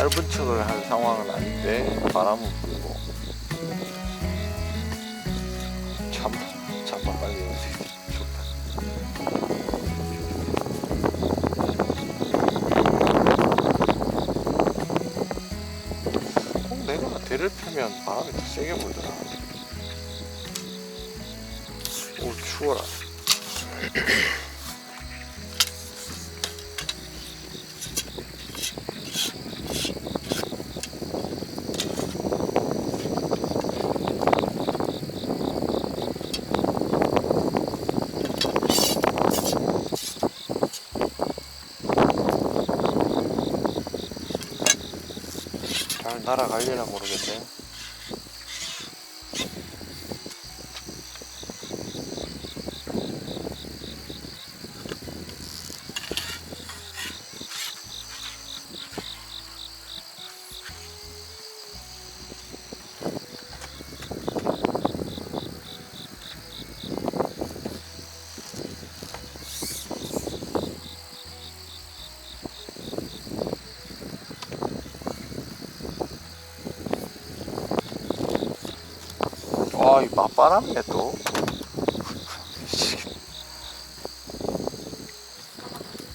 얇은 척을 할 상황은 아닌데 바람은 불고 참 잠깐 빨리 좋다. 내가 대를 펴면 바람이 더 세게 불더라. 오 추워라. 잘 날아가려나 모르겠네. 아, 이 맞바람이네 또.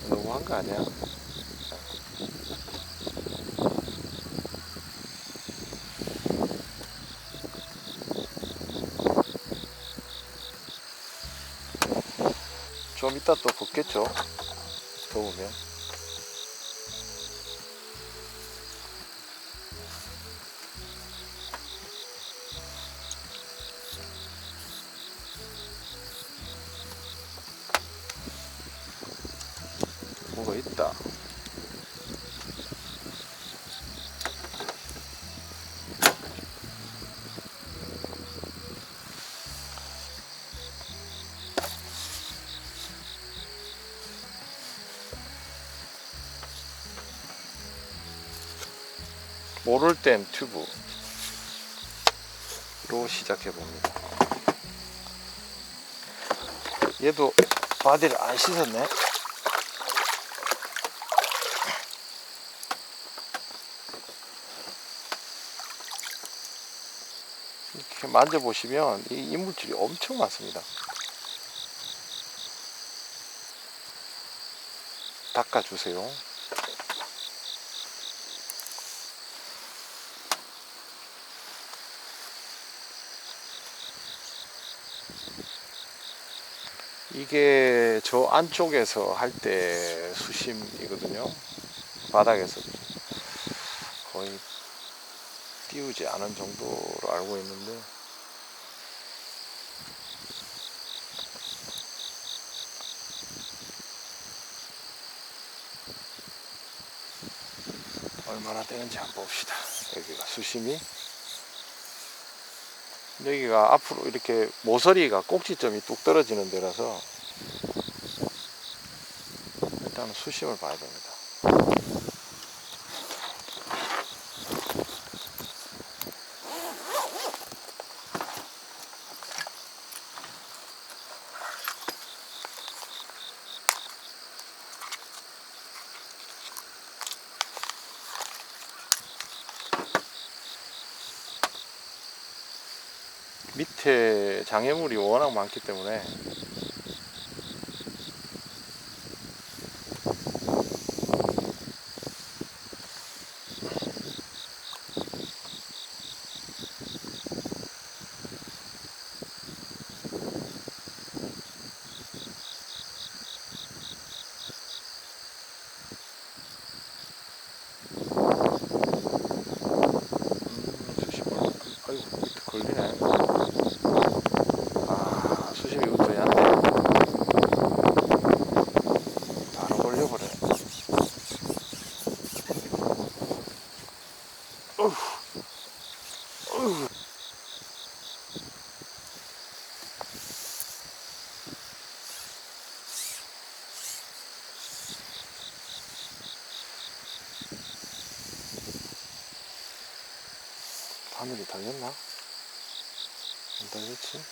너무한 거 아니야? 좀 이따 또 붙겠죠? 더우면. 뭐가 있다. 모를 땐 튜브로 시작해 봅니다. 얘도 바디를 안 씻었네. 이렇게 만져보시면 이 이물질이 엄청 많습니다. 닦아주세요. 이게 저 안쪽에서 할 때 수심이거든요. 바닥에서 거의 띄우지 않은 정도로 알고 있는데, 얼마나 되는지 한번 봅시다. 여기가 수심이, 여기가 앞으로 이렇게 모서리가 꼭지점이 뚝 떨어지는 데라서 일단은 수심을 봐야 됩니다. 밑에 장애물이 워낙 많기 때문에 수심을, 아이고 밑에 걸리네. 아, 수심이 이것도 얕네. 바로 걸려버려. 바늘이 달렸나? 안 달렸지?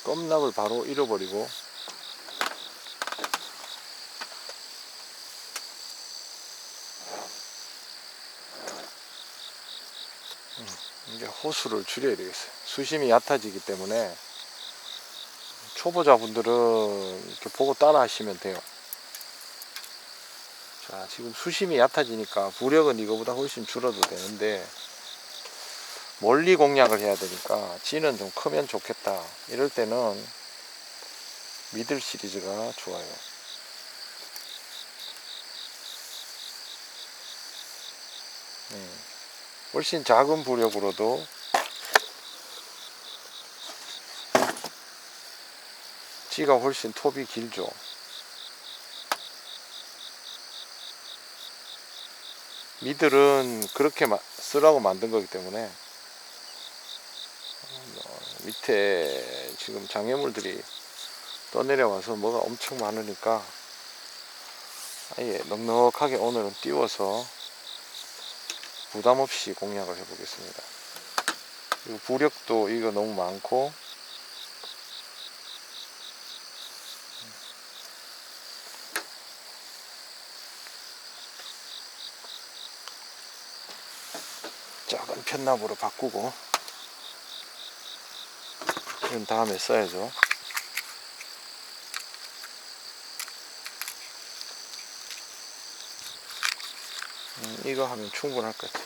껌납을 바로 잃어버리고 이제 호수를 줄여야 되겠어요. 수심이 얕아지기 때문에 초보자분들은 이렇게 보고 따라 하시면 돼요. 자, 지금 수심이 얕아지니까 부력은 이거보다 훨씬 줄어도 되는데 멀리 공략을 해야 되니까 찌는 좀 크면 좋겠다. 이럴 때는 미들 시리즈가 좋아요. 훨씬 작은 부력으로도 찌가 훨씬 톱이 길죠. 미들은 그렇게 쓰라고 만든 거기 때문에 밑에 지금 장애물들이 떠내려와서 뭐가 엄청 많으니까 아예 넉넉하게 오늘은 띄워서 부담없이 공략을 해 보겠습니다. 그리고 부력도 이거 너무 많고 작은 편납으로 바꾸고 이건 다음에 써야죠. 이거 하면 충분할 것 같아.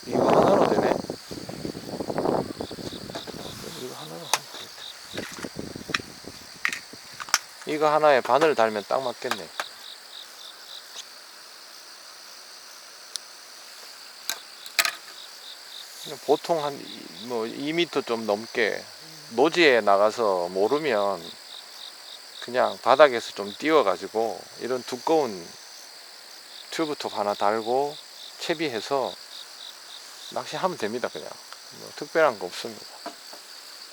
이거 하나로 되네. 이거 하나로 하면 되겠다. 이거 하나에 바늘 달면 딱 맞겠네. 보통 한 2m 좀 넘게 노지에 나가서 모르면 그냥 바닥에서 좀 띄워 가지고 이런 두꺼운 튜브톱 하나 달고 채비해서 낚시하면 됩니다. 그냥 뭐 특별한 거 없습니다.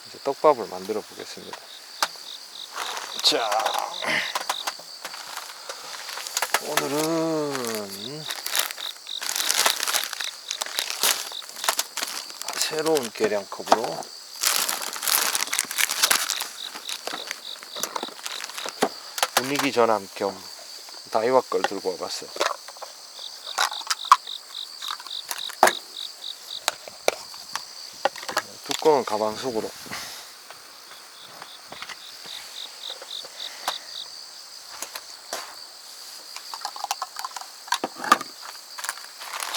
이제 떡밥을 만들어 보겠습니다. 자, 오늘은 새로운 계량컵으로 분위기 전환 겸 다이와 걸 들고 와봤어요. 두꺼운 가방 속으로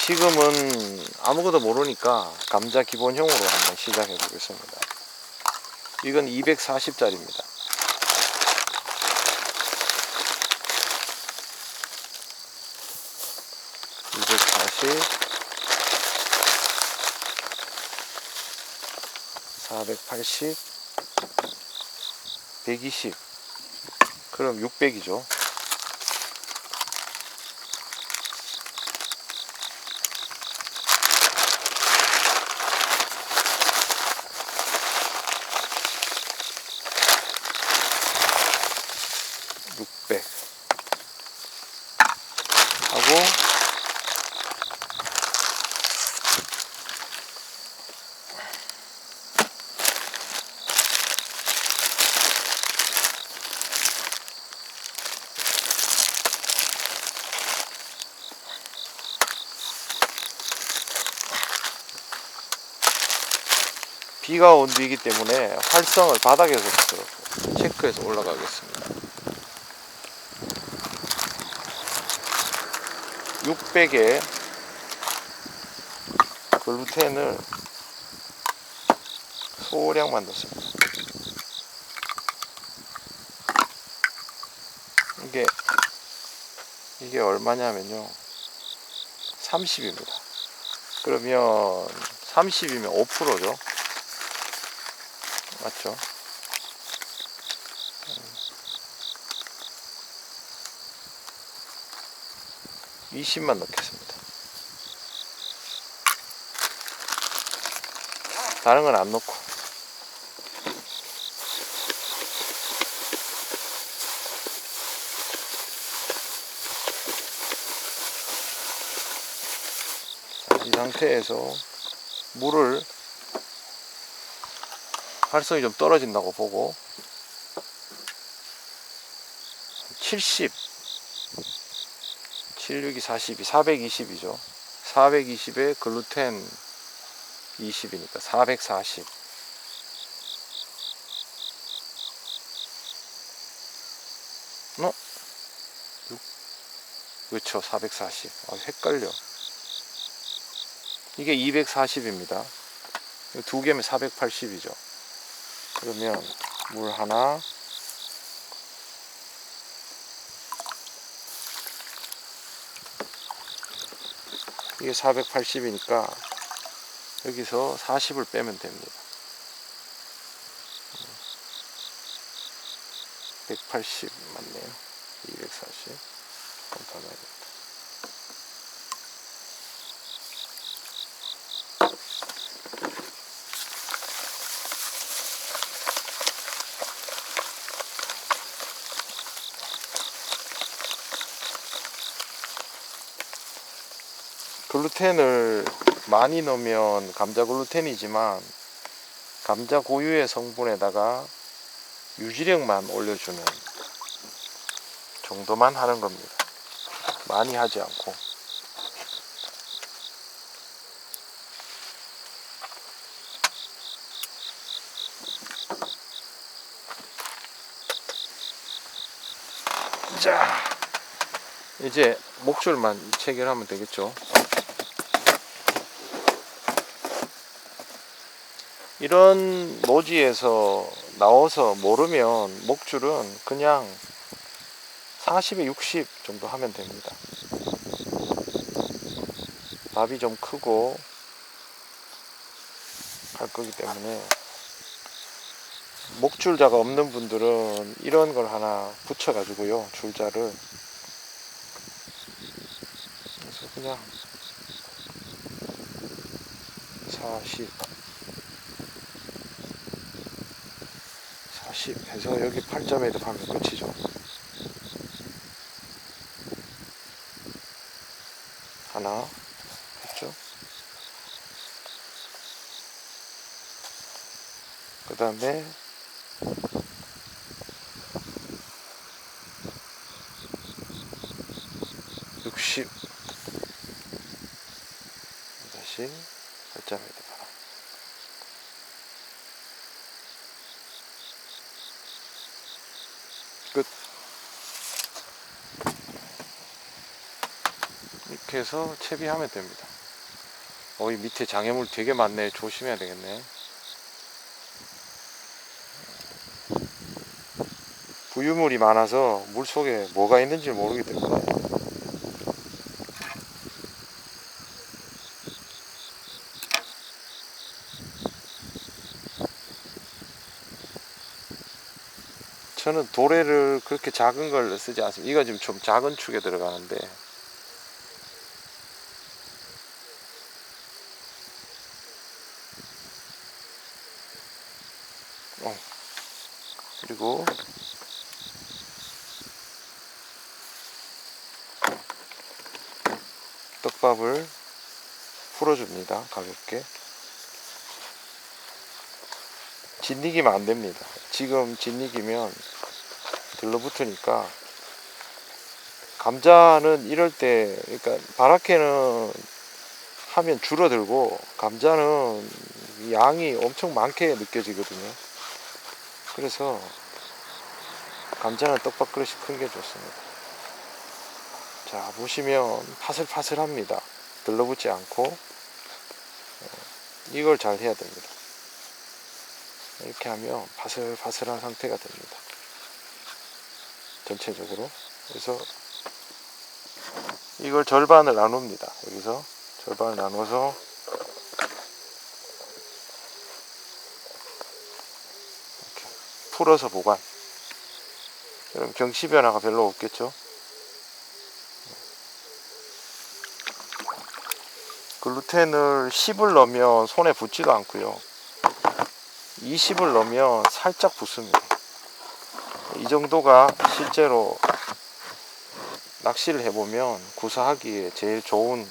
지금은 아무것도 모르니까 감자 기본형으로 한번 시작해 보겠습니다. 이건 240짜리입니다. 240, 480, 120, 그럼 600이죠. 하고 비가 온 뒤이기 때문에 활성을 바닥에서부터 체크해서 올라가겠습니다. 600에 글루텐을 소량만 넣습니다. 이게 얼마냐면요, 30입니다. 그러면 30이면 5%죠. 맞죠? 20만 넣겠습니다. 다른 건 안 넣고. 이 상태에서 물을 활성이 좀 떨어진다고 보고 70, 76이 42, 420이죠. 420에 글루텐 20이니까 440. 그렇죠. 440. 헷갈려. 이게 240입니다. 두 개면 480이죠. 그러면 물 하나, 이게 480이니까 여기서 40을 빼면 됩니다. 180 맞네요. 240. 깜빡하겠다. 글루텐을 많이 넣으면 감자 글루텐이지만 감자 고유의 성분에다가 유지력만 올려주는 정도만 하는 겁니다. 많이 하지 않고. 자, 이제 목줄만 체결하면 되겠죠. 이런 노지에서 나와서 모르면 목줄은 그냥 40에 60 정도 하면 됩니다. 밥이 좀 크고 할 거기 때문에 목줄자가 없는 분들은 이런 걸 하나 붙여 가지고요, 줄자를. 그래서 그냥 40 해서 여기 8점에도 가면 끝이죠. 하나 했죠. 그 다음에 60 다시 8점에도 가라. 끝. 이렇게 해서 채비하면 됩니다. 이 밑에 장애물 되게 많네. 조심해야 되겠네. 부유물이 많아서 물속에 뭐가 있는지 모르기 때문에. 저는 도래를 그렇게 작은 걸 쓰지 않습니다. 이거 지금 좀 작은 축에 들어가는데, 그리고 떡밥을 풀어줍니다. 가볍게. 짓이기면 안 됩니다. 지금 짓이기면 들러붙으니까. 감자는 이럴 때, 그러니까 바라케는 하면 줄어들고 감자는 양이 엄청 많게 느껴지거든요. 그래서 감자는 떡밥 그릇이 큰 게 좋습니다. 자, 보시면 파슬파슬합니다. 들러붙지 않고. 이걸 잘 해야 됩니다. 이렇게 하면 파슬파슬한 상태가 됩니다. 전체적으로. 그래서 이걸 절반을 나눕니다. 여기서 절반을 나눠서 이렇게 풀어서 보관. 그럼 경시 변화가 별로 없겠죠. 글루텐을 10을 넣으면 손에 붙지도 않고요. 20을 넣으면 살짝 붙습니다. 이 정도가 실제로 낚시를 해보면 구사하기에 제일 좋은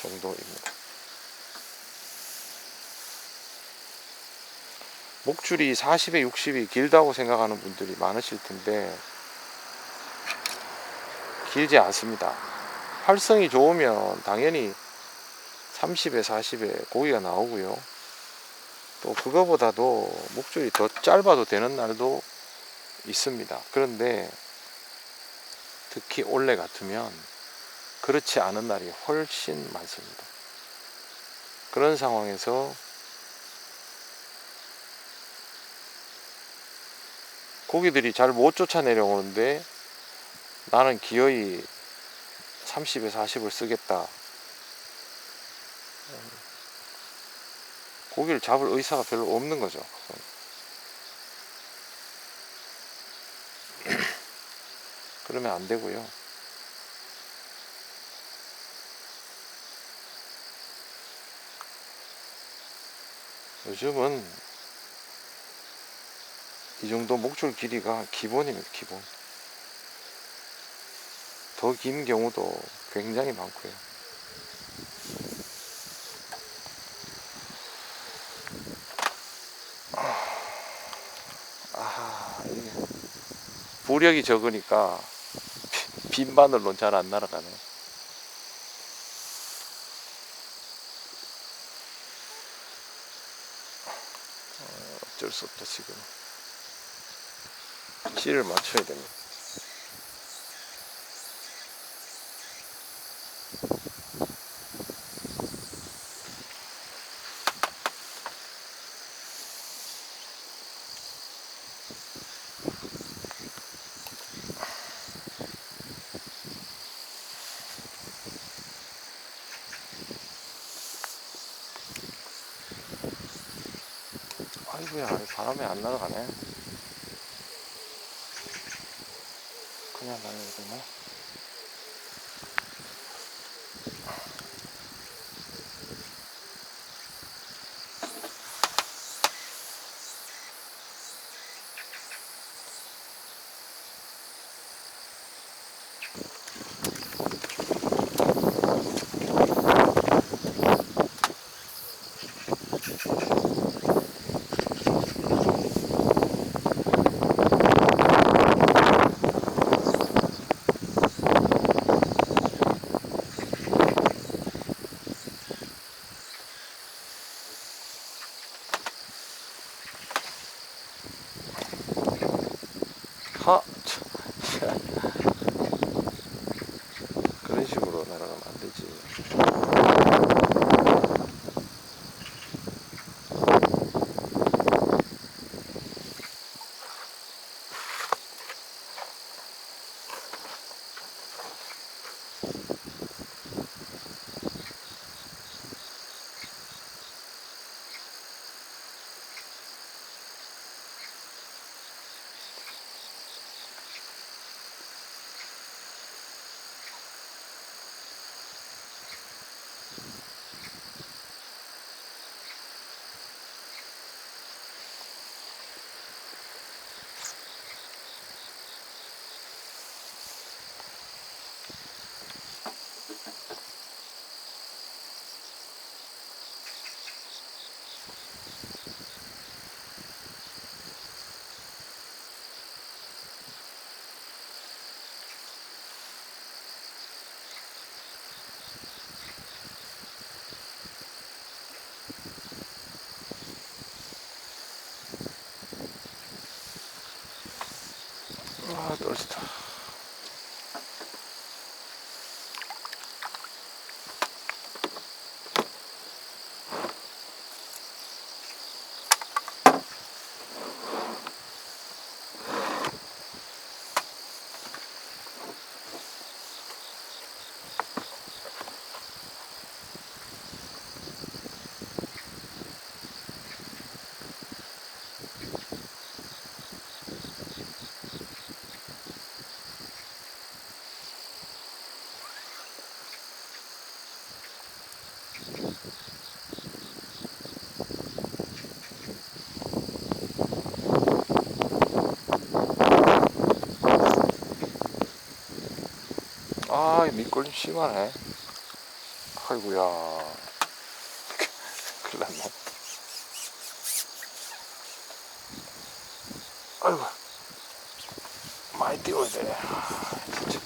정도입니다. 목줄이 40에 60이 길다고 생각하는 분들이 많으실 텐데 길지 않습니다. 활성이 좋으면 당연히 30에 40에 고기가 나오고요. 또 그거보다도 목줄이 더 짧아도 되는 날도 있습니다. 그런데 특히 올해 같으면 그렇지 않은 날이 훨씬 많습니다. 그런 상황에서 고기들이 잘 못 쫓아 내려오는데 나는 기어이 30에 40을 쓰겠다. 고기를 잡을 의사가 별로 없는 거죠. 그러면 안 되고요. 요즘은 이 정도 목줄 길이가 기본입니다. 기본. 더 긴 경우도 굉장히 많고요. 이게 부력이 적으니까 빈 바늘로는 잘 안 날아가네. 어쩔 수 없다. 지금 찌를 맞춰야 됩니다. 아이고야, 바람에 안 날아가네. 그냥 날아야 되나? 하! 그런 식으로 날아가면 안 되지. 떨어졌다. 미끌림 심하네. 아이고야. 큰일 났네. 아이고. 많이 띄워야 되네. 진짜.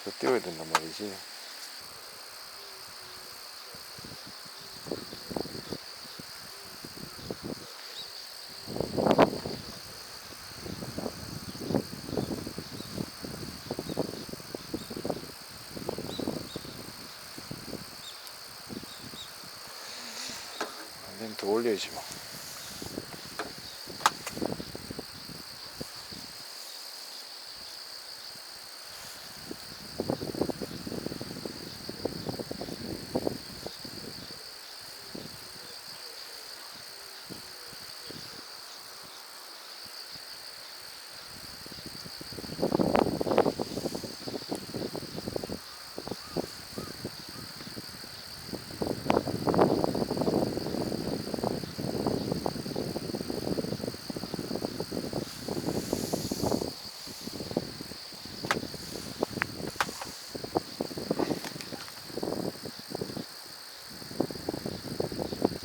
더 띄워야 된단 말이지. 안 되면 더 올려야지 뭐.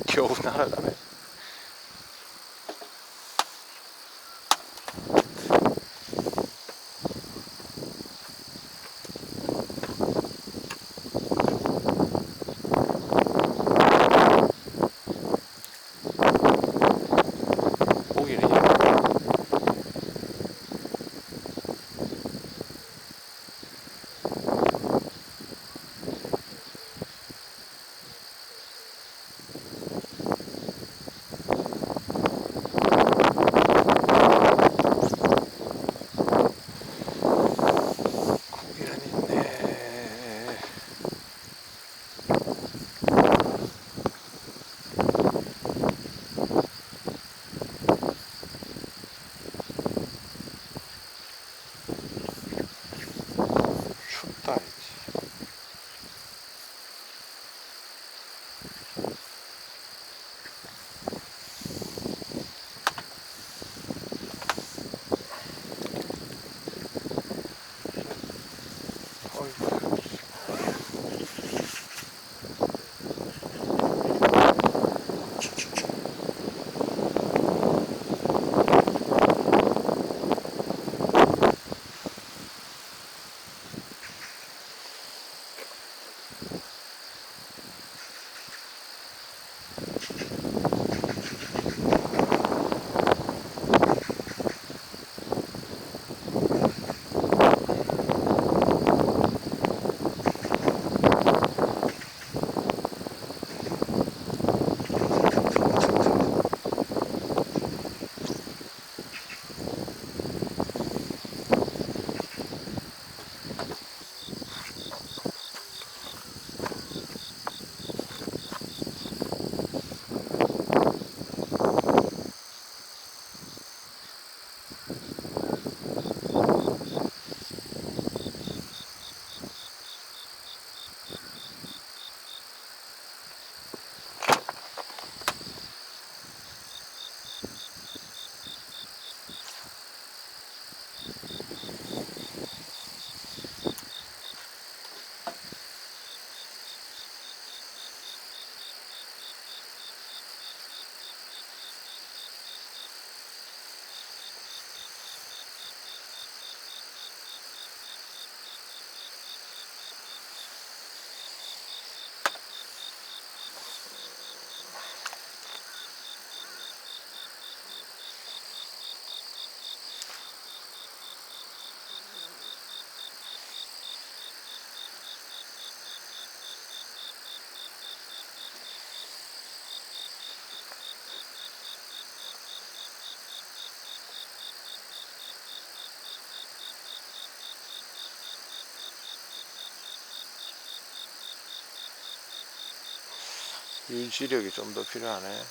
겨우 날아가네. 고기는 있네. 춥다 이지. 어이구. 유지력이 좀 더 필요하네.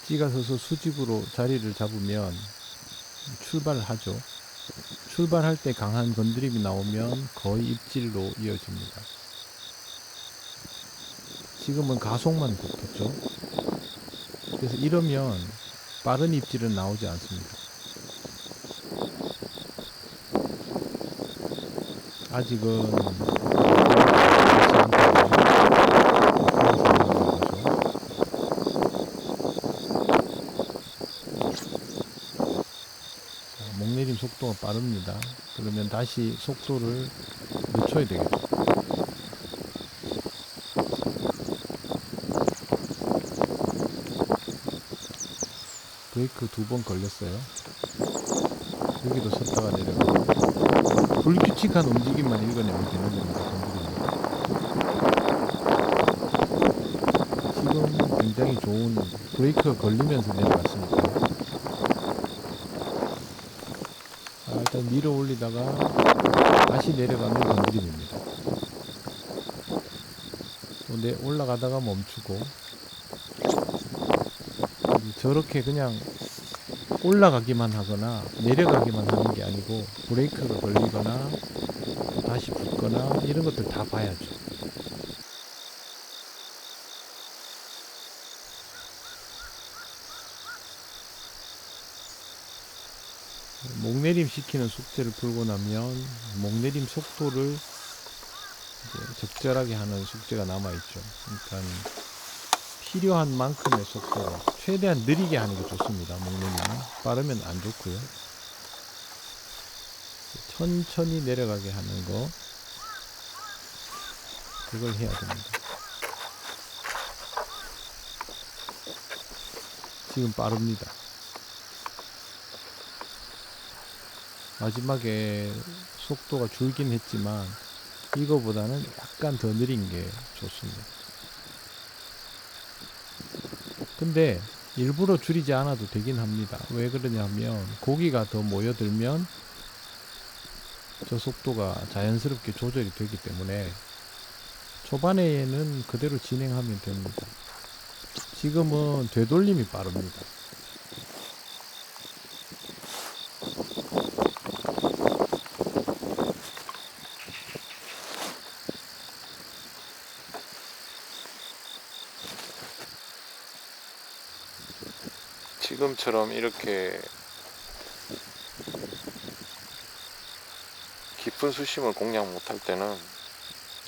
찌가 서서 수직으로 자리를 잡으면 출발을 하죠. 출발할 때 강한 건드림이 나오면 거의 입질로 이어집니다. 지금은 가속만 붙었죠. 그래서 이러면 빠른 입질은 나오지 않습니다. 아직은 목내림 속도가 빠릅니다. 그러면 다시 속도를 늦춰야 되겠죠. 브레이크 2번 걸렸어요. 여기도 섰다가 내려가고 불규칙한 움직임만 읽어내면 되는 겁니다. 지금 굉장히 좋은 브레이크가 걸리면서 내려갔으니까 일단 밀어 올리다가 다시 내려가는 건드림입니다. 또 올라가다가 멈추고 저렇게 그냥 올라가기만 하거나 내려가기만 하는 게 아니고 브레이크가 걸리거나 다시 붙거나 이런 것들 다 봐야죠. 목내림 시키는 숙제를 풀고 나면 목내림 속도를 이제 적절하게 하는 숙제가 남아있죠. 그러니까 필요한 만큼의 속도로 최대한 느리게 하는 게 좋습니다. 목내림은 빠르면 안 좋고요. 천천히 내려가게 하는 거, 그걸 해야 됩니다. 지금 빠릅니다. 마지막에 속도가 줄긴 했지만 이거보다는 약간 더 느린 게 좋습니다. 근데 일부러 줄이지 않아도 되긴 합니다. 왜 그러냐면 고기가 더 모여들면 저 속도가 자연스럽게 조절이 되기 때문에 초반에는 그대로 진행하면 됩니다. 지금은 되돌림이 빠릅니다. 지금처럼 이렇게 깊은 수심을 공략 못할 때는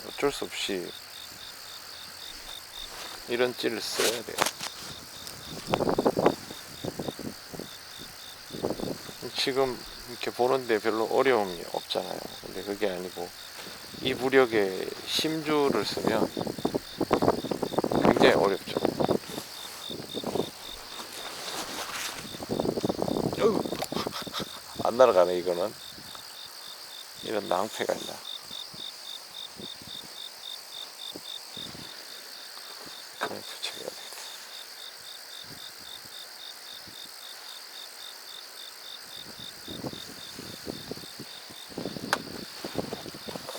어쩔 수 없이 이런 찌를 써야 돼요. 지금 이렇게 보는데 별로 어려움이 없잖아요. 근데 그게 아니고 이 부력에 심주를 쓰면 굉장히 어렵죠. 안 날아가네. 이거는 이런 낭패가 있나. 그냥 부착해야 돼.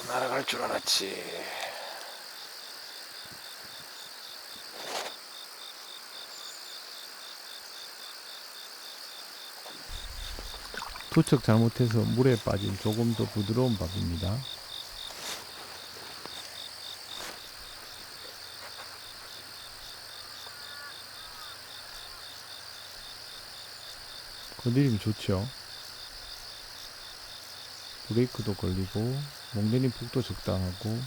날아갈 줄 알았지. 투척 잘못해서 물에 빠진 조금 더 부드러운 밥입니다. 건드림이 좋죠. 브레이크도 걸리고 목내림 폭도 적당하고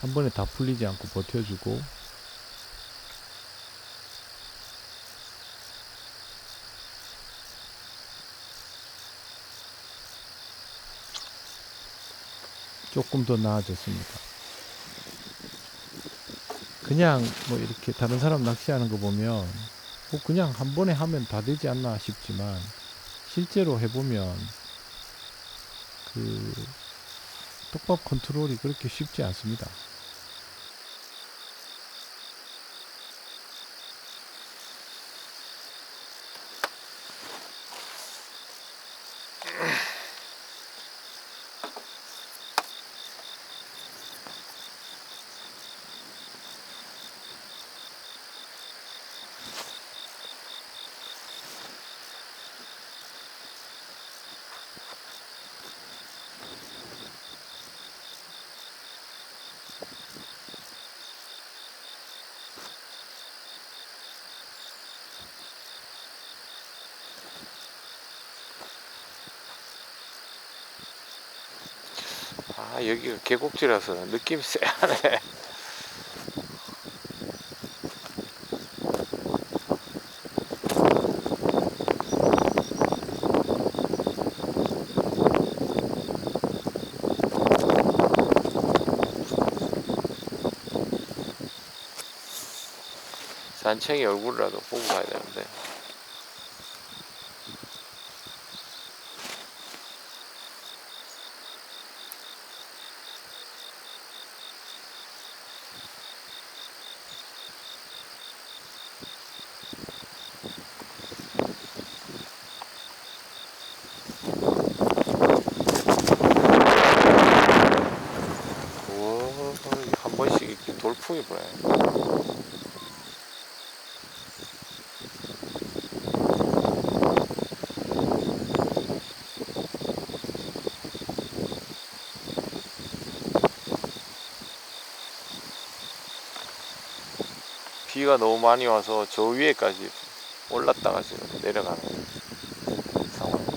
한 번에 다 풀리지 않고 버텨주고 조금 더 나아졌습니다. 그냥 뭐 이렇게 다른 사람 낚시하는 거 보면 뭐 그냥 한 번에 하면 다 되지 않나 싶지만 실제로 해보면 그 떡밥 컨트롤이 그렇게 쉽지 않습니다. 아, 여기가 계곡지라서 느낌이 쎄하네. 산챙이 얼굴이라도 보고 가야 되는데. 우와, 한 번씩 이렇게 돌풍이 부네. 비가 너무 많이 와서 저 위에까지 올랐다가 지금 내려가는 상황입니다.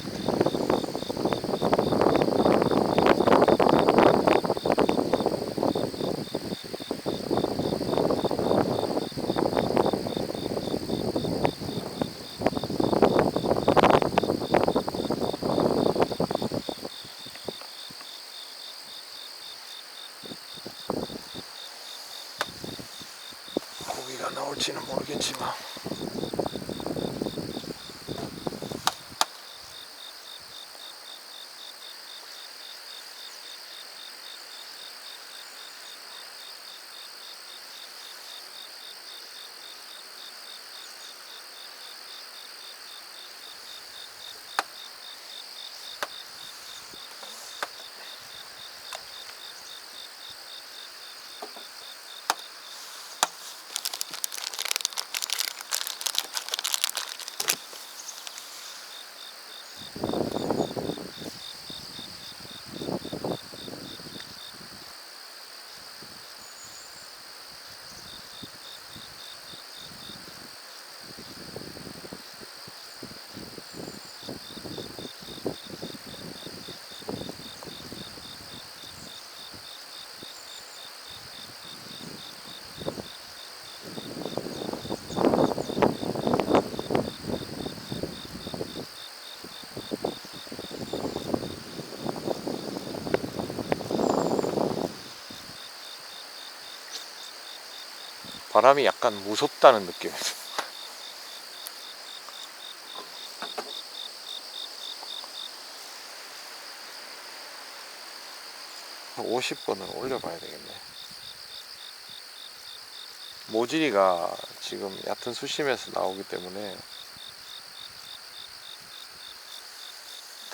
고기가 나올지는 모르겠지만 바람이 약간 무섭다는 느낌이 들어요. 50번을 올려봐야 되겠네. 모질이가 지금 얕은 수심에서 나오기 때문에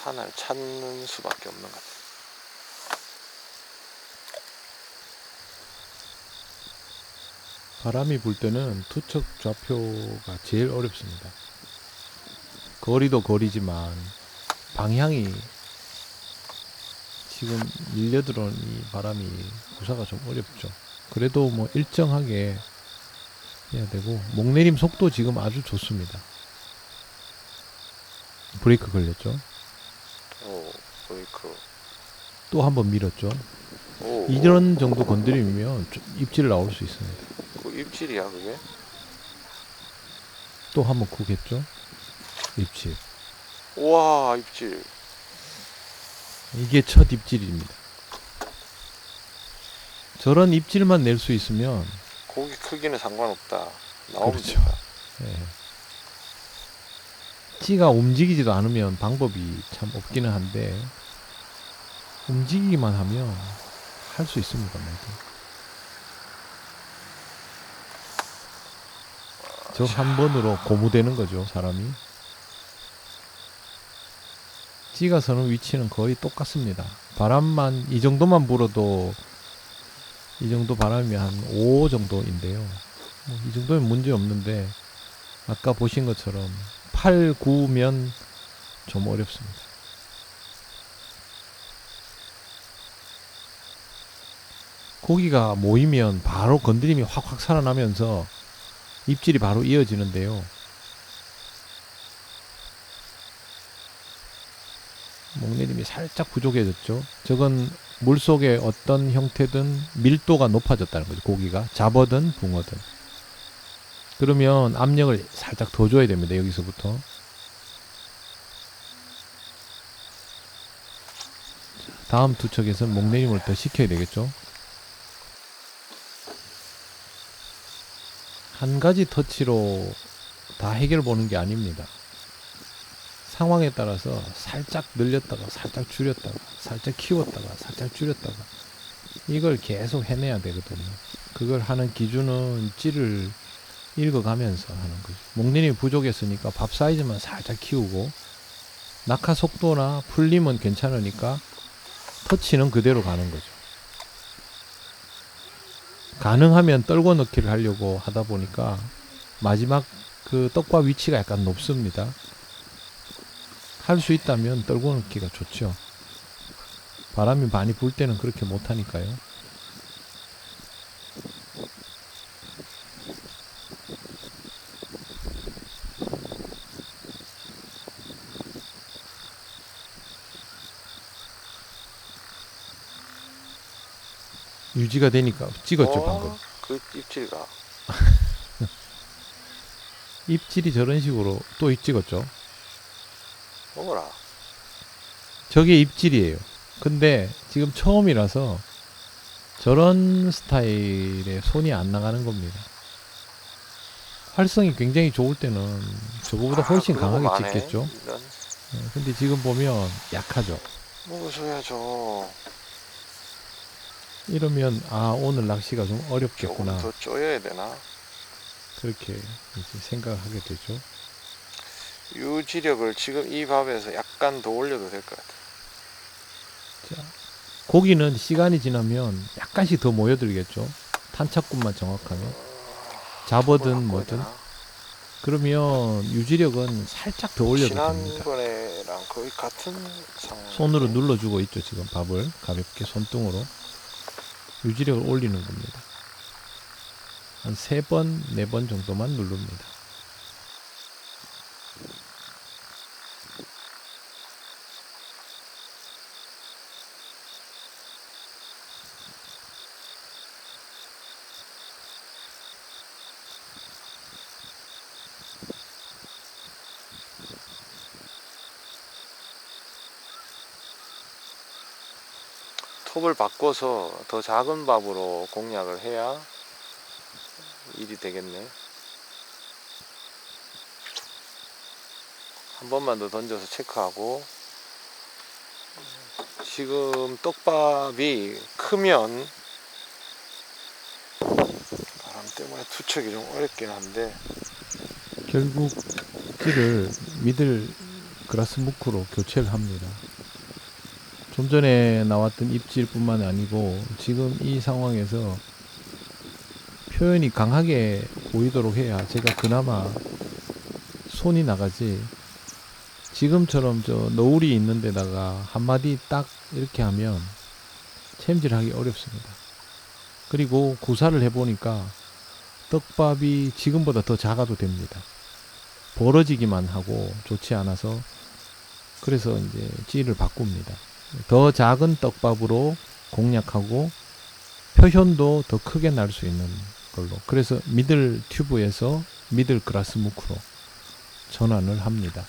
탄을 찾는 수밖에 없는 것 같아요. 바람이 불 때는 투척 좌표가 제일 어렵습니다. 거리도 거리지만 방향이 지금 밀려들어온 이 바람이 구사가 좀 어렵죠. 그래도 뭐 일정하게 해야 되고, 목내림 속도 지금 아주 좋습니다. 브레이크 걸렸죠. 오, 브레이크. 또 한 번 밀었죠. 오, 이런 정도 건드림이면 입질 나올 수 있습니다. 그 입질이야 그게? 또 한 번 쿡 했죠. 입질. 우와, 입질. 이게 첫 입질입니다. 저런 입질만 낼 수 있으면, 고기 크기는 상관없다. 나옵니다. 그렇죠. 예. 찌가 움직이지도 않으면 방법이 참 없기는 한데, 움직이기만 하면 할 수 있습니다. 모두. 저 한 번으로 고무되는 거죠, 사람이. 찌가 서는 위치는 거의 똑같습니다. 바람만 이 정도만 불어도, 이 정도 바람이 한 5 정도인데요. 뭐 이 정도면 문제 없는데, 아까 보신 것처럼 8, 9면 좀 어렵습니다. 고기가 모이면 바로 건드림이 확확 살아나면서 입질이 바로 이어지는데요. 목내림이 살짝 부족해졌죠. 저건 물속의 어떤 형태든 밀도가 높아졌다는 거죠. 고기가 잡어든 붕어든. 그러면 압력을 살짝 더 줘야 됩니다. 여기서부터. 다음 투척에서 목내림을 더 시켜야 되겠죠. 한 가지 터치로 다 해결 보는 게 아닙니다. 상황에 따라서 살짝 늘렸다가 살짝 줄였다가 살짝 키웠다가 살짝 줄였다가 이걸 계속 해내야 되거든요. 그걸 하는 기준은 찌를 읽어가면서 하는 거죠. 목내림이 부족했으니까 밥 사이즈만 살짝 키우고 낙하 속도나 풀림은 괜찮으니까 터치는 그대로 가는 거죠. 가능하면 떨궈 넣기를 하려고 하다 보니까 마지막 그 떡밥 위치가 약간 높습니다. 할 수 있다면 떨궈 넣기가 좋죠. 바람이 많이 불 때는 그렇게 못하니까요. 유지가 되니까 찍었죠, 방금. 그 입질가. 입질이 저런 식으로 또 찍었죠. 어머라. 저게 입질이에요. 근데 지금 처음이라서 저런 스타일의 손이 안 나가는 겁니다. 활성이 굉장히 좋을 때는 저거보다 훨씬 강하게 찍겠죠. 근데 지금 보면 약하죠. 먹으셔야죠. 이러면 오늘 낚시가 좀 어렵겠구나. 조금 더 쪼여야 되나? 그렇게 이제 생각을 하게 되죠. 유지력을 지금 이 밥에서 약간 더 올려도 될 것 같아요. 자, 고기는 시간이 지나면 약간씩 더 모여들겠죠. 탄착군만 정확하면. 잡어든 뭐든. 그러면 유지력은 살짝 더 올려도 됩니다. 지난번에랑 거의 같은 상황. 손으로 눌러주고 있죠. 지금 밥을 가볍게 손등으로. 유지력을 올리는 겁니다. 한 3번, 4번 정도만 누릅니다. 톱을 바꿔서 더 작은 밥으로 공략을 해야 일이 되겠네. 한 번만 더 던져서 체크하고, 지금 떡밥이 크면 바람 때문에 투척이 좀 어렵긴 한데, 결국 찌를 미들 그라스 무크로 교체를 합니다. 좀 전에 나왔던 입질뿐만 아니고 지금 이 상황에서 표현이 강하게 보이도록 해야 제가 그나마 손이 나가지, 지금처럼 저 너울이 있는 데다가 한마디 딱 이렇게 하면 챔질하기 어렵습니다. 그리고 구사를 해보니까 떡밥이 지금보다 더 작아도 됩니다. 벌어지기만 하고 좋지 않아서, 그래서 이제 찌를 바꿉니다. 더 작은 떡밥으로 공략하고 표현도 더 크게 날 수 있는 걸로. 그래서 미들 튜브에서 미들 그라스 무크로 전환을 합니다.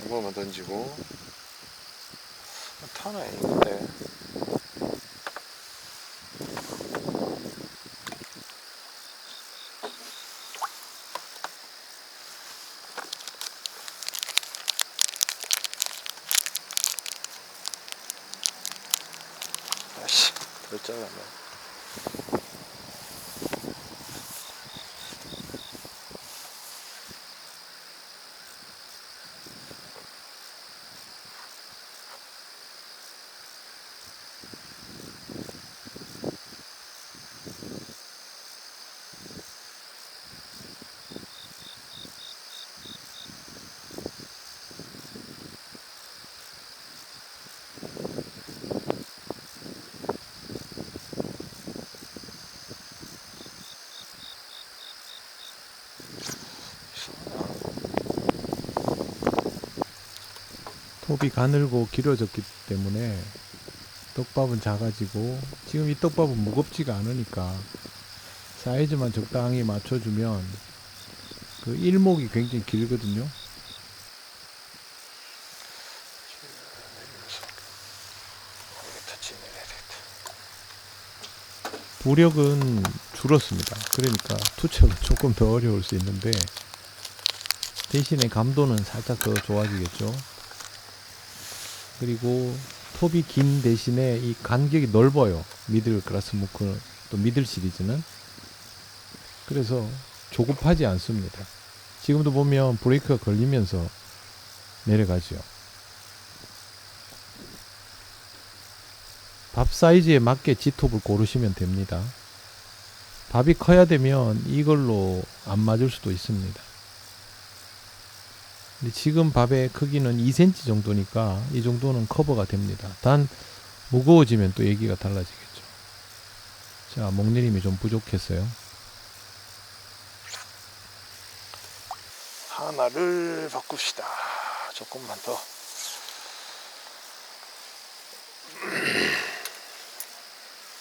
한 번만 던지고. 타나 있는데. 아씨, 덜 잘랐네. 톱이 가늘고 길어졌기 때문에 떡밥은 작아지고, 지금 이 떡밥은 무겁지가 않으니까 사이즈만 적당히 맞춰주면 그 일목이 굉장히 길거든요. 부력은 줄었습니다. 그러니까 투척은 조금 더 어려울 수 있는데, 대신에 감도는 살짝 더 좋아지겠죠. 그리고 톱이 긴 대신에 이 간격이 넓어요. 미들 그라스무크 또 미들 시리즈는. 그래서 조급하지 않습니다. 지금도 보면 브레이크가 걸리면서 내려가죠. 밥 사이즈에 맞게 G톱을 고르시면 됩니다. 밥이 커야 되면 이걸로 안 맞을 수도 있습니다. 근데 지금 밥의 크기는 2cm 정도니까 이 정도는 커버가 됩니다. 단 무거워지면 또 얘기가 달라지겠죠. 자, 목내림이 좀 부족했어요. 하나를 바꿉시다. 조금만 더.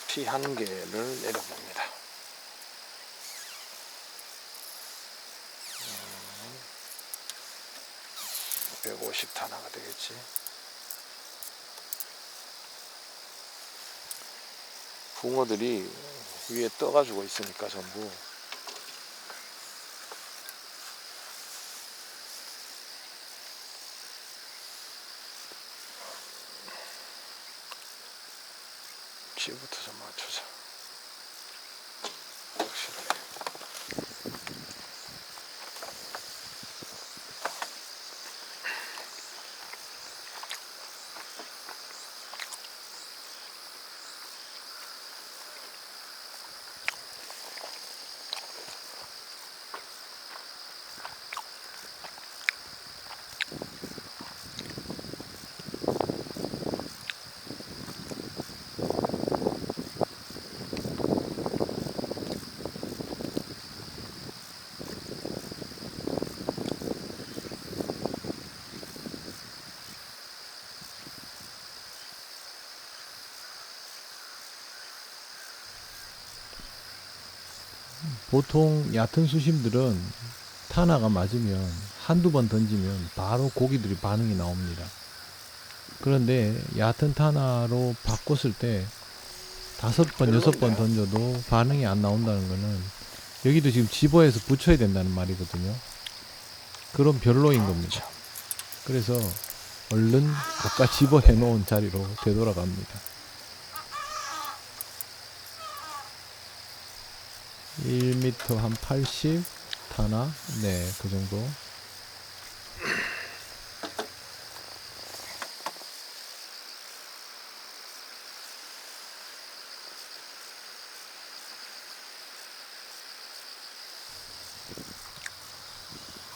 피 한 개를 내려봅니다. 150 타나가 되겠지. 붕어들이 위에 떠가지고 있으니까 전부. G부터 좀 맞추자. 확실하게. 보통 얕은 수심들은 타나가 맞으면 한두 번 던지면 바로 고기들이 반응이 나옵니다. 그런데 얕은 타나로 바꿨을 때 5번, 6번 던져도 반응이 안 나온다는 거는 여기도 지금 집어에서 붙여야 된다는 말이거든요. 그럼 별로인 겁니다. 그래서 얼른 아까 집어 해놓은 자리로 되돌아갑니다. 1m 한 80 타나? 네, 그 정도.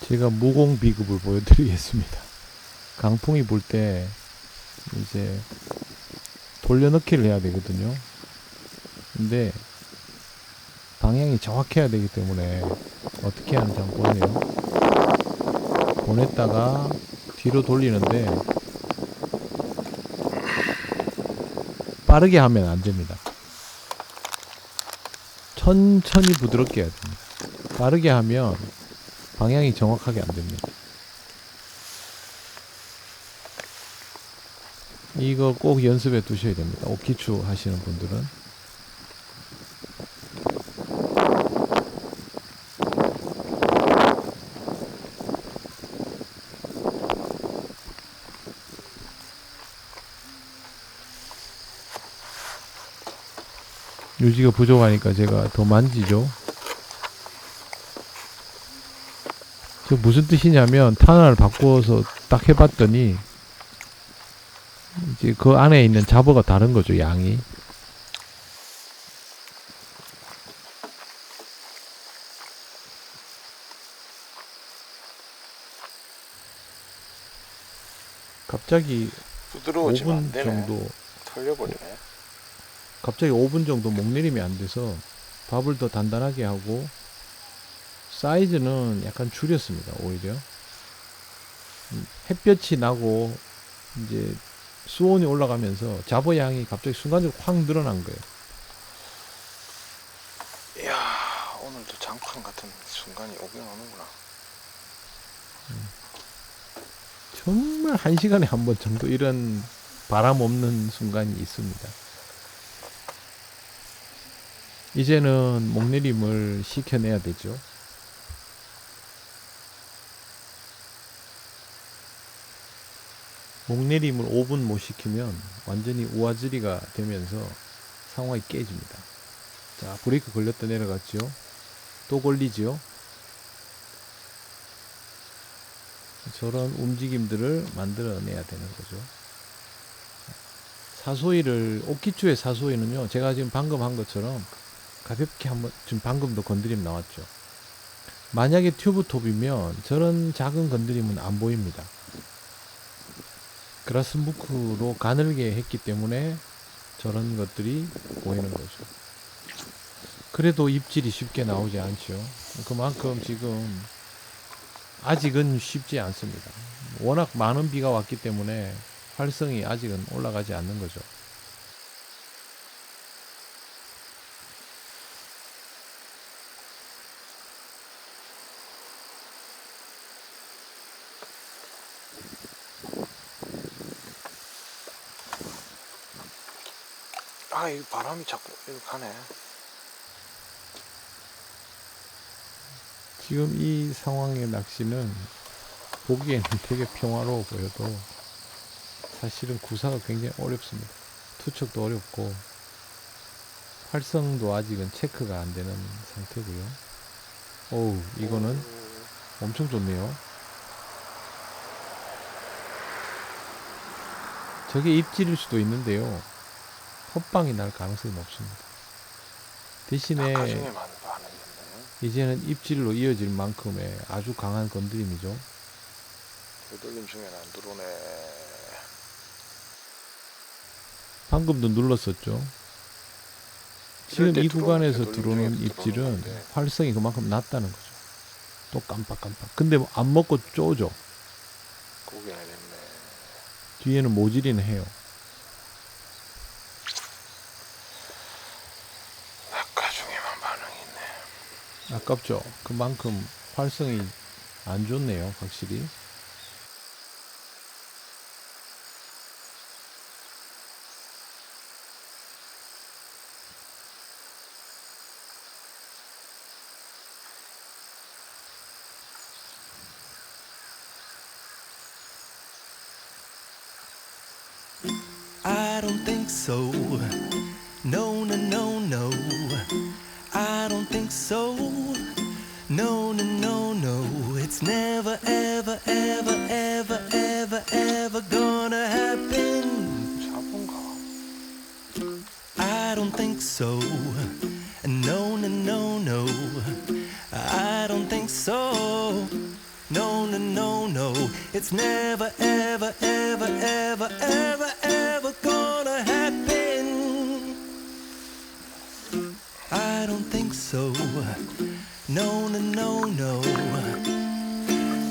제가 무공 비급을 보여드리겠습니다. 강풍이 불 때 이제 돌려넣기를 해야 되거든요. 근데 방향이 정확해야 되기 때문에 어떻게 하는지 한번 보세요. 보냈다가 뒤로 돌리는데 빠르게 하면 안 됩니다. 천천히 부드럽게 해야 됩니다. 빠르게 하면 방향이 정확하게 안 됩니다. 이거 꼭 연습해 두셔야 됩니다. 옥기추 하시는 분들은. 유지가 부족하니까 제가 더 만지죠. 저 무슨 뜻이냐면 탄환을 바꿔서 딱 해봤더니 이제 그 안에 있는 잡어가 다른 거죠, 양이. 갑자기 부드러워지면 5분 안 되네. 정도 털려버리네. 갑자기 5분 정도 목내림이 안 돼서 밥을 더 단단하게 하고 사이즈는 약간 줄였습니다. 오히려 햇볕이 나고 이제 수온이 올라가면서 잡어 양이 갑자기 순간적으로 확 늘어난 거예요. 이야, 오늘도 장판 같은 순간이 오긴 오는구나. 정말 1시간에 한 번 정도 이런 바람 없는 순간이 있습니다. 이제는 목내림을 시켜내야 되죠. 목내림을 5분 못 시키면 완전히 우아즈리가 되면서 상황이 깨집니다. 자, 브레이크 걸렸다 내려갔죠. 또 걸리죠. 저런 움직임들을 만들어내야 되는 거죠. 사소이를, 옥기추의 사소이는요, 제가 지금 방금 한 것처럼 가볍게 한번, 지금 방금도 건드림 나왔죠. 만약에 튜브톱이면 저런 작은 건드림은 안 보입니다. 그라스무크로 가늘게 했기 때문에 저런 것들이 보이는 거죠. 그래도 입질이 쉽게 나오지 않죠. 그만큼 지금 아직은 쉽지 않습니다. 워낙 많은 비가 왔기 때문에 활성이 아직은 올라가지 않는 거죠. 아, 이 바람이 자꾸 이렇게 가네. 지금 이 상황의 낚시는 보기에는 되게 평화로워 보여도 사실은 구사가 굉장히 어렵습니다. 투척도 어렵고 활성도 아직은 체크가 안 되는 상태고요. 어우, 이거는 엄청 좋네요. 저게 입질일 수도 있는데요. 헛방이 날 가능성이 높습니다. 대신에 낙하중에 반응이었네. 이제는 입질로 이어질 만큼의 아주 강한 건드림이죠. 되돌림 중에는 안 들어오네. 방금도 눌렀었죠. 지금 때 이 들어오는 구간에서 되돌림 들어오는 중에 입질은 들어오는 건데. 활성이 그만큼 낮다는 거죠. 또 깜빡깜빡. 근데 뭐안 먹고 쪼죠. 고기나 됐네. 뒤에는 모질이는 해요. 낙하중에만 반응이 있네. 아깝죠. 그만큼 활성이 안 좋네요. 확실히. I don't think so. No, no, no, no. I don't think so. No, no, no, no. It's never, ever, ever, ever, ever, ever gonna happen. 잡은가? I don't think so. No, no, no, no. I don't think so. No, no, no, no. It's never, ever, ever, ever, ever, ever gonna happen. I don't think so. No, no, no, no.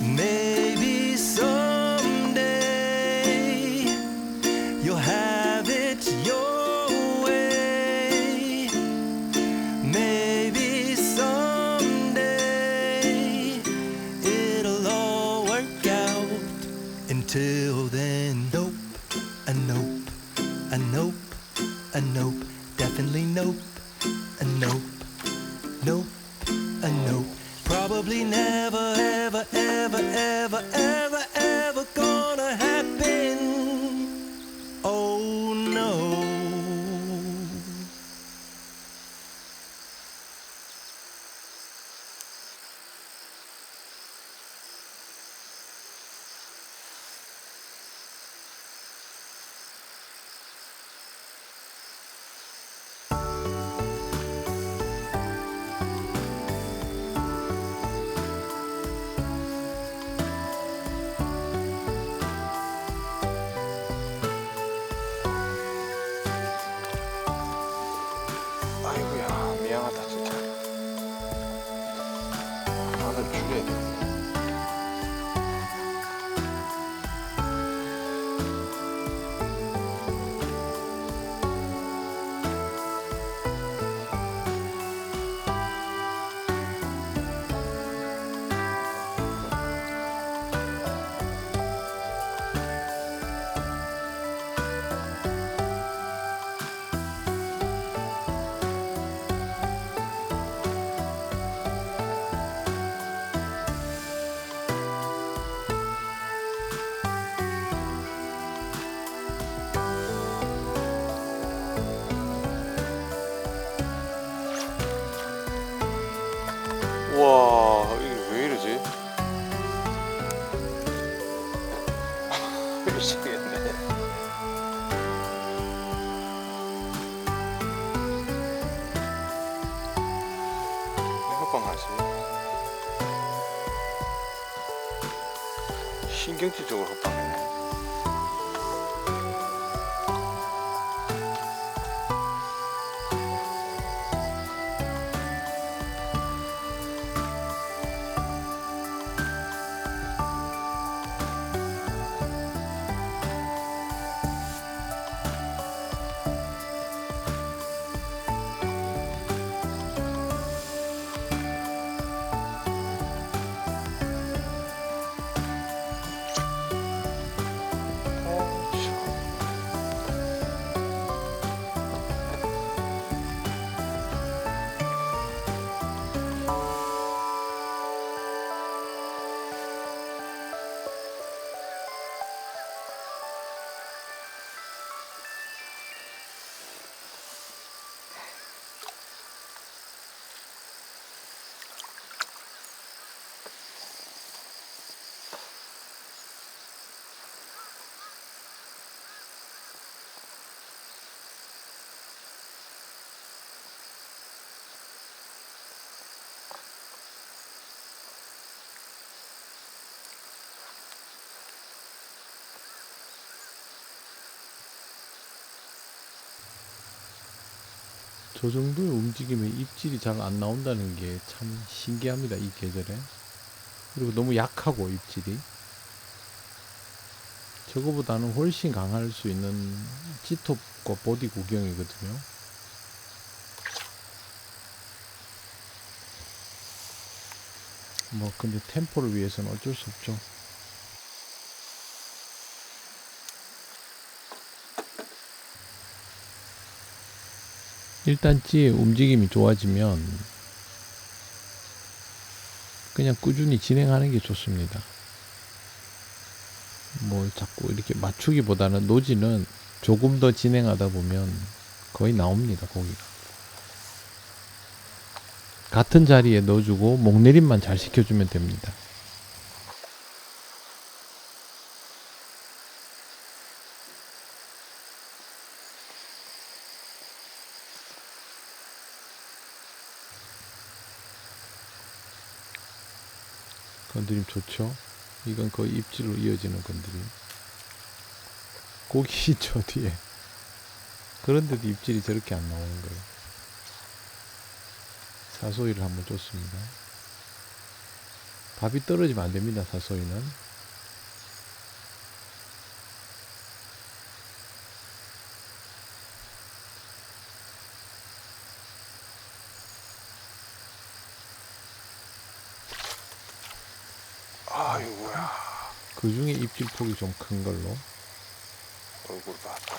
Maybe someday you'll have it your way. Maybe 아이고야, 미안하다 진짜. 바늘 줄여야 돼. 우와, 이게 왜 이러지? 미치겠네. 협박하지. 신경질적으로 협박해. 저 정도의 움직임에 입질이 잘 안 나온다는 게 참 신기합니다, 이 계절에. 그리고 너무 약하고, 입질이. 저거보다는 훨씬 강할 수 있는 G톱과 보디 구경이거든요. 뭐 근데 템포를 위해서는 어쩔 수 없죠. 일단 찌의 움직임이 좋아지면 그냥 꾸준히 진행하는 게 좋습니다. 뭐 자꾸 이렇게 맞추기보다는 노지는 조금 더 진행하다 보면 거의 나옵니다, 고기가. 같은 자리에 넣어주고 목내림만 잘 시켜주면 됩니다. 건드림 좋죠? 이건 거의 입질로 이어지는 건드림. 고기 있죠, 뒤에. 그런데도 입질이 저렇게 안 나오는 거예요. 사소리를 한번 줬습니다. 밥이 떨어지면 안 됩니다, 사소리는. 아이고야. 그 중에 입질폭이 좀 큰 걸로. 얼굴 봤다.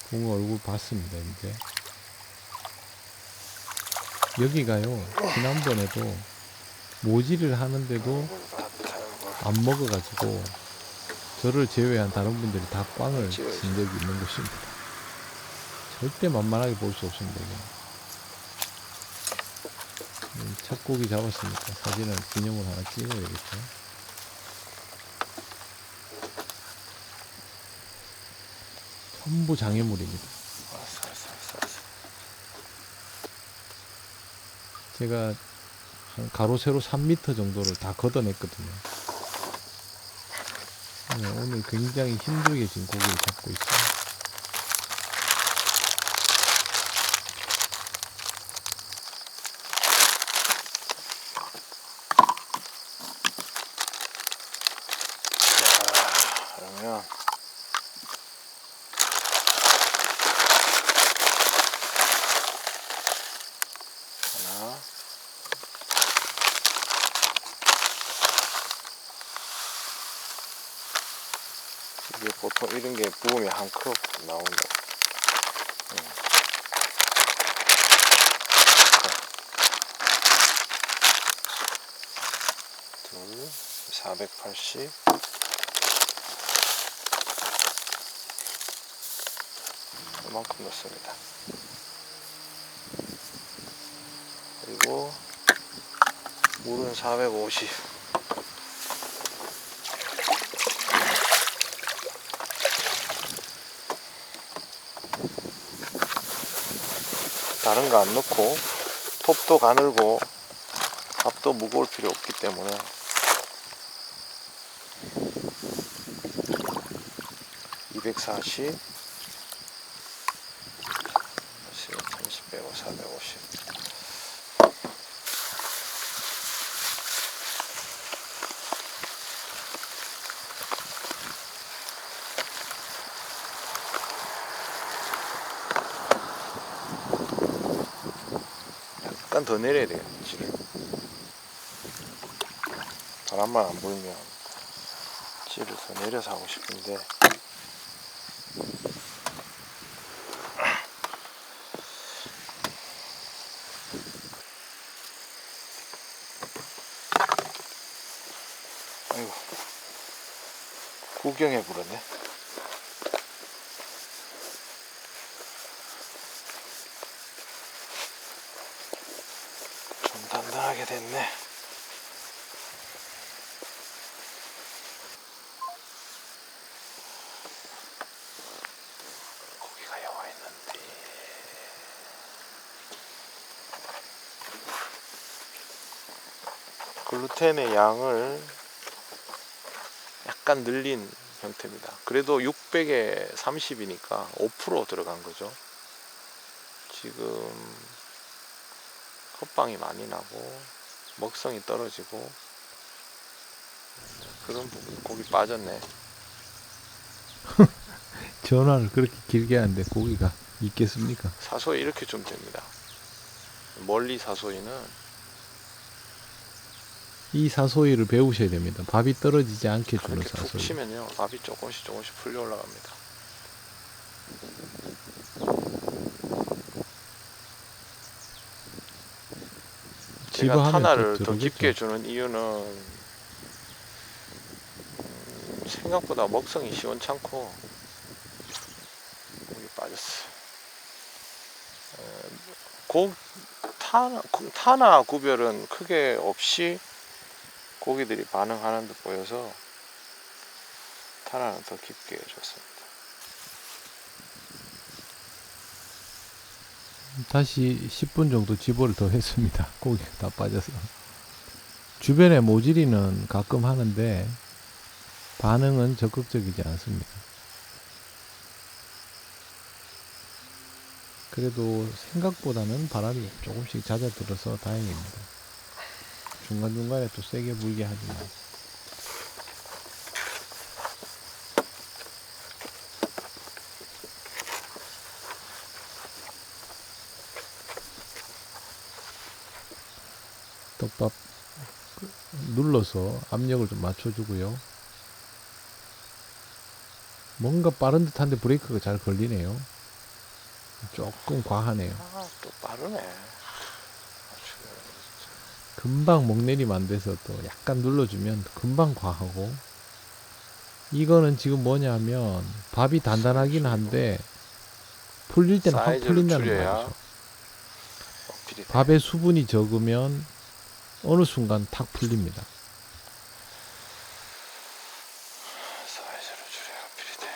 붕어 얼굴 봤습니다, 이제. 여기가요, 지난번에도 모지를 하는데도 안 먹어가지고 저를 제외한 다른 분들이 다 꽝을 진 적이 있는 곳입니다. 절대 만만하게 볼 수 없습니다, 이거. 첫 고기 잡았으니까 사진을 기념을 하나 찍어야겠죠. 전부 장애물입니다. 제가 한 가로 세로 3m 정도를 다 걷어냈거든요. 오늘 굉장히 힘들게 지금 고기를 잡고 있어요. 보통 이런 게 부으면 한 컵 나온다. 둘, 480. 이만큼 넣습니다. 그리고 물은 450. 다른 거 안 넣고 톱도 가늘고 밥도 무거울 필요 없기 때문에 240, 30 빼고 450. 약간 더 내려야 되겠네, 질을. 바람만 안 불면 질을 더 내려서 하고 싶은데 아이고 구경해 버렸네. 좀 단단하게 됐네. 고기가 여와 있는데 글루텐의 양을 약간 늘린 형태입니다. 그래도 600에 30이니까 5% 들어간 거죠. 지금 컵방이 많이 나고 먹성이 떨어지고 그런 부분. 고기 빠졌네. 전화를 그렇게 길게 하는데 고기가 있겠습니까? 사소이 이렇게 좀 됩니다. 멀리 사소이는 이 사소이를 배우셔야 됩니다. 밥이 떨어지지 않게 주는 그렇게 툭 사소이. 치면요 밥이 조금씩 풀려 올라갑니다. 제가 집어하면 탄화를 또 더 들어오겠죠. 깊게 주는 이유는 생각보다 먹성이 시원찮고 고기 빠졌어. 탄화 구별은 크게 없이 고기들이 반응하는 듯 보여서 탄화는 더 깊게 줬습니다. 다시 10분 정도 집어를 더 했습니다. 고기가 다 빠져서. 주변에 모질이는 가끔 하는데 반응은 적극적이지 않습니다. 그래도 생각보다는 바람이 조금씩 잦아들어서 다행입니다. 중간중간에 또 세게 불게 하지만. 떡밥 눌러서 압력을 좀 맞춰주고요. 뭔가 빠른 듯한데 브레이크가 잘 걸리네요. 조금 과하네요. 또 빠르네. 금방 목내림 안 돼서 또 약간 눌러주면 금방 과하고. 이거는 지금 뭐냐면 밥이 단단하긴 한데 풀릴 때는 확 사이즈를 풀린다는 줄여야 말이죠. 어필이 돼. 밥에 수분이 적으면 어느 순간 탁 풀립니다. 사이즈를 줄여야 어필이 돼.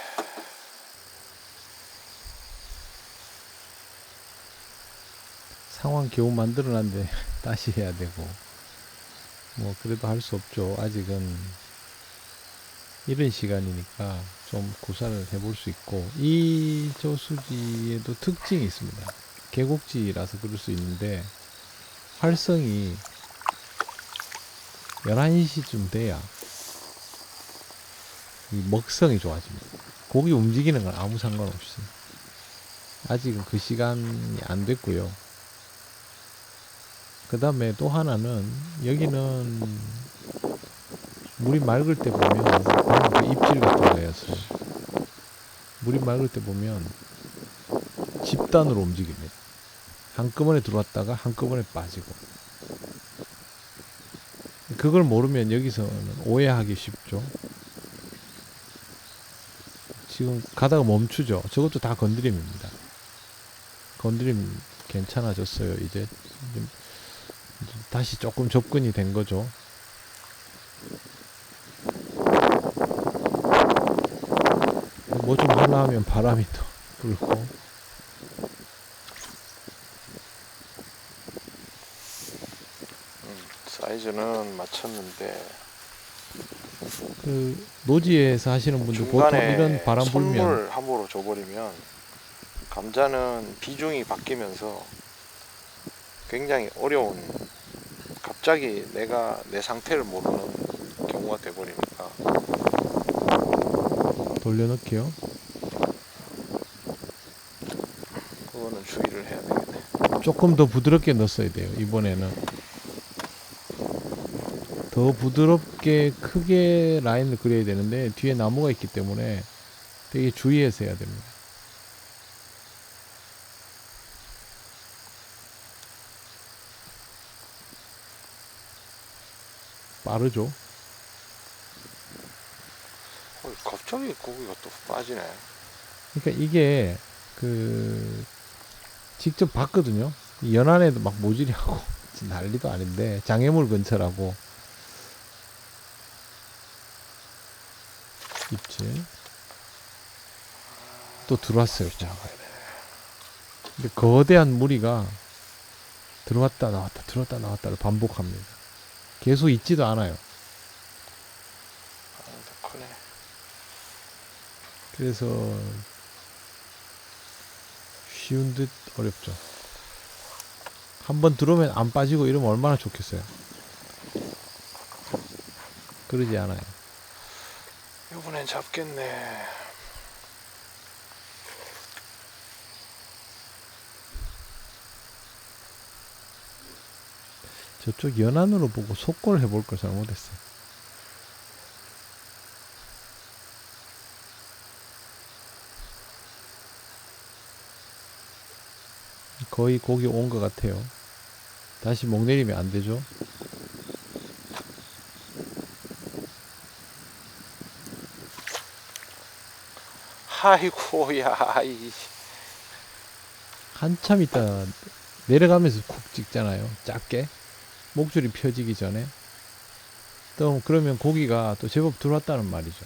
상황 겨우 만들어놨는데 다시 해야 되고 뭐 그래도 할 수 없죠. 아직은 이른 시간이니까 좀 구사를 해볼 수 있고, 이 저수지에도 특징이 있습니다. 계곡지라서 그럴 수 있는데 활성이 11시쯤 돼야 이 먹성이 좋아집니다. 고기 움직이는 건 아무 상관없이. 아직은 그 시간이 안 됐고요. 그 다음에 또 하나는 여기는 물이 맑을 때 보면 방금 그 입질 같은 거였어요. 물이 맑을 때 보면 집단으로 움직입니다. 한꺼번에 들어왔다가 한꺼번에 빠지고. 그걸 모르면 여기서는 오해하기 쉽죠. 지금 가다가 멈추죠. 저것도 다 건드림입니다. 건드림 괜찮아졌어요. 이제 다시 조금 접근이 된 거죠. 뭐 좀 하려 하면 바람이 또 불고. 사이즈는 맞췄는데 그 노지에서 하시는 분들 보통 중간에 이런 바람 불면 선물 함으로 줘버리면 감자는 비중이 바뀌면서 굉장히 어려운, 갑자기 내가 내 상태를 모르는 경우가 돼버리니까 돌려넣게요. 그거는 주의를 해야 되겠네. 조금 더 부드럽게 넣었어야 돼요. 이번에는 더 부드럽게 크게 라인을 그려야 되는데 뒤에 나무가 있기 때문에 되게 주의해서 해야 됩니다. 빠르죠? 갑자기 고기가 또 빠지네. 그러니까 이게 직접 봤거든요. 연안에도 막 모질이하고 난리도 아닌데 장애물 근처라고. 입질 또 들어왔어요. 근데 거대한 무리가 들어왔다 나왔다 들어왔다 나왔다를 반복합니다. 계속 있지도 않아요. 크네. 그래서 쉬운 듯 어렵죠. 한번 들어오면 안 빠지고 이러면 얼마나 좋겠어요. 그러지 않아요. 이번엔 잡겠네. 저쪽 연안으로 보고 속골 해볼 걸 잘못했어요. 거의 고기 온 것 같아요. 다시 목 내리면 안 되죠. 아이고야, 한참 있다 내려가면서 쿡 찍잖아요. 작게 목줄이 펴지기 전에. 또 그러면 고기가 또 제법 들어왔다는 말이죠.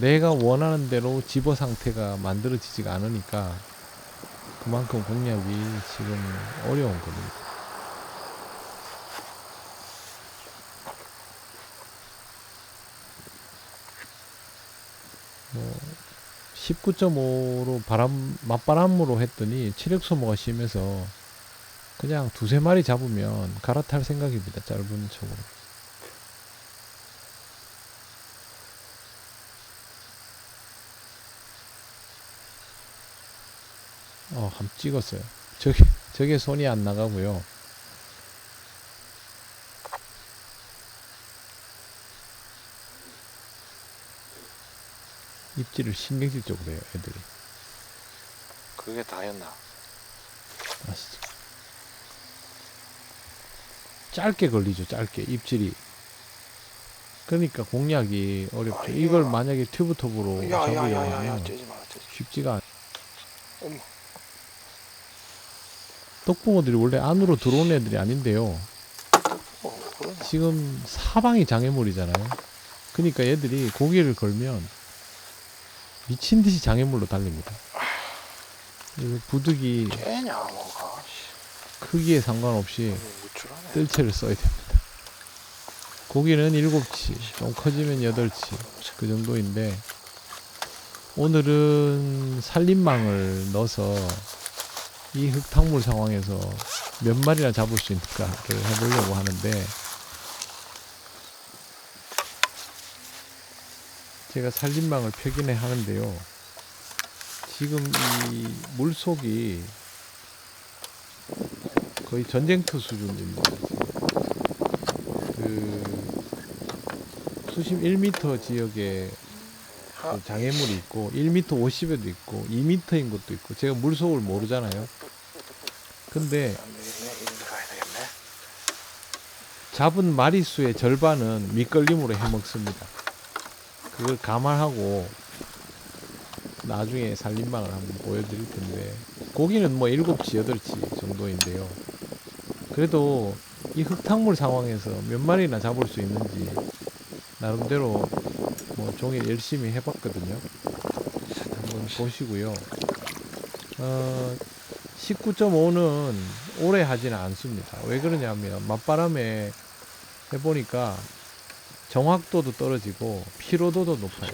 내가 원하는 대로 집어 상태가 만들어지지가 않으니까 그만큼 공략이 지금 어려운 겁니다. 뭐 19.5로 맞바람으로 했더니 체력 소모가 심해서 그냥 두세 마리 잡으면 갈아탈 생각입니다. 짧은 척으로. 감 찍었어요. 저게 손이 안 나가고요. 입질을 신경질적으로 해요, 애들이. 그게 다였나? 아시죠? 짧게 걸리죠, 짧게. 입질이. 그러니까 공략이 어렵죠. 아이야. 이걸 만약에 튜브톱으로 잡으려고 야야야야야, 하면 째지 마라, 째지. 쉽지가 않아요. 어머. 떡붕어들이 원래 안으로 들어오는 애들이 아닌데요. 그러나. 지금 사방이 장애물이잖아요. 그러니까 얘들이 고기를 걸면 미친듯이 장애물로 달립니다. 그리고 부득이 째냐, 뭐가. 크기에 상관없이 무출하네. 뜰채를 써야 됩니다. 고기는 7치, 좀 커지면 8치 그 정도인데 오늘은 살림망을 넣어서 이 흙탕물 상황에서 몇 마리나 잡을 수 있을까를 해보려고 하는데 제가 살림망을 펴기는 하는데요. 지금 이 물속이 거의 전쟁터 수준입니다. 그 수심 1m 지역에 그 장애물이 있고 1m 50에도 있고 2m인 것도 있고 제가 물속을 모르잖아요. 근데 안 되겠네. 이리 가야 되겠네. 잡은 마리수의 절반은 밑걸림으로 해먹습니다. 그걸 감안하고 나중에 살림망을 한번 보여드릴 텐데 고기는 뭐 7치 8치 정도인데요. 그래도 이 흙탕물 상황에서 몇 마리나 잡을 수 있는지 나름대로 뭐 종일 열심히 해봤거든요. 한번 보시고요. 19.5는 오래 하지는 않습니다. 왜 그러냐면 맞바람에 해보니까 정확도도 떨어지고 피로도도 높아요.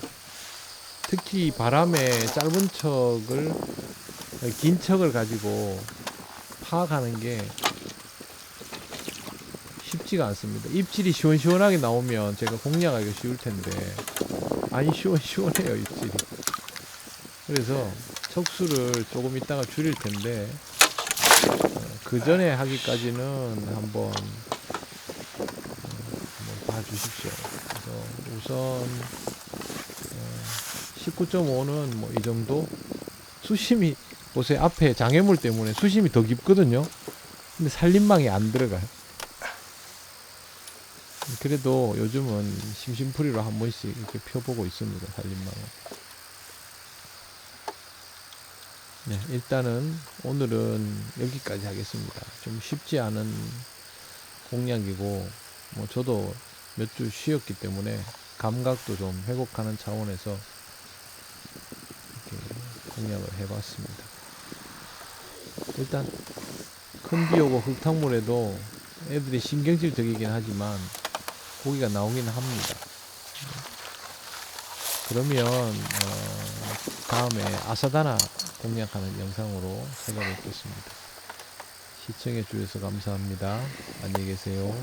특히 바람에 짧은 척을 긴 척을 가지고 파악하는 게 쉽지가 않습니다. 입질이 시원시원하게 나오면 제가 공략하기가 쉬울 텐데 안 시원해요 입질이. 그래서 척수를 조금 이따가 줄일 텐데 그 전에 하기까지는 한번 봐주십시오. 그래서 우선 19.5는 뭐 이 정도. 수심이 보세요. 앞에 장애물 때문에 수심이 더 깊거든요. 근데 살림망이 안 들어가요. 그래도 요즘은 심심풀이로 한 번씩 이렇게 펴보고 있습니다. 살림망을. 네, 일단은 오늘은 여기까지 하겠습니다. 좀 쉽지 않은 공략이고 뭐 저도 몇 주 쉬었기 때문에 감각도 좀 회복하는 차원에서 이렇게 공략을 해봤습니다. 일단 큰 비 오고 흙탕물에도 애들이 신경질적이긴 하지만 고기가 나오긴 합니다. 그러면 다음에 아사다나 공략하는 영상으로 찾아뵙겠습니다. 시청해 주셔서 감사합니다. 안녕히 계세요.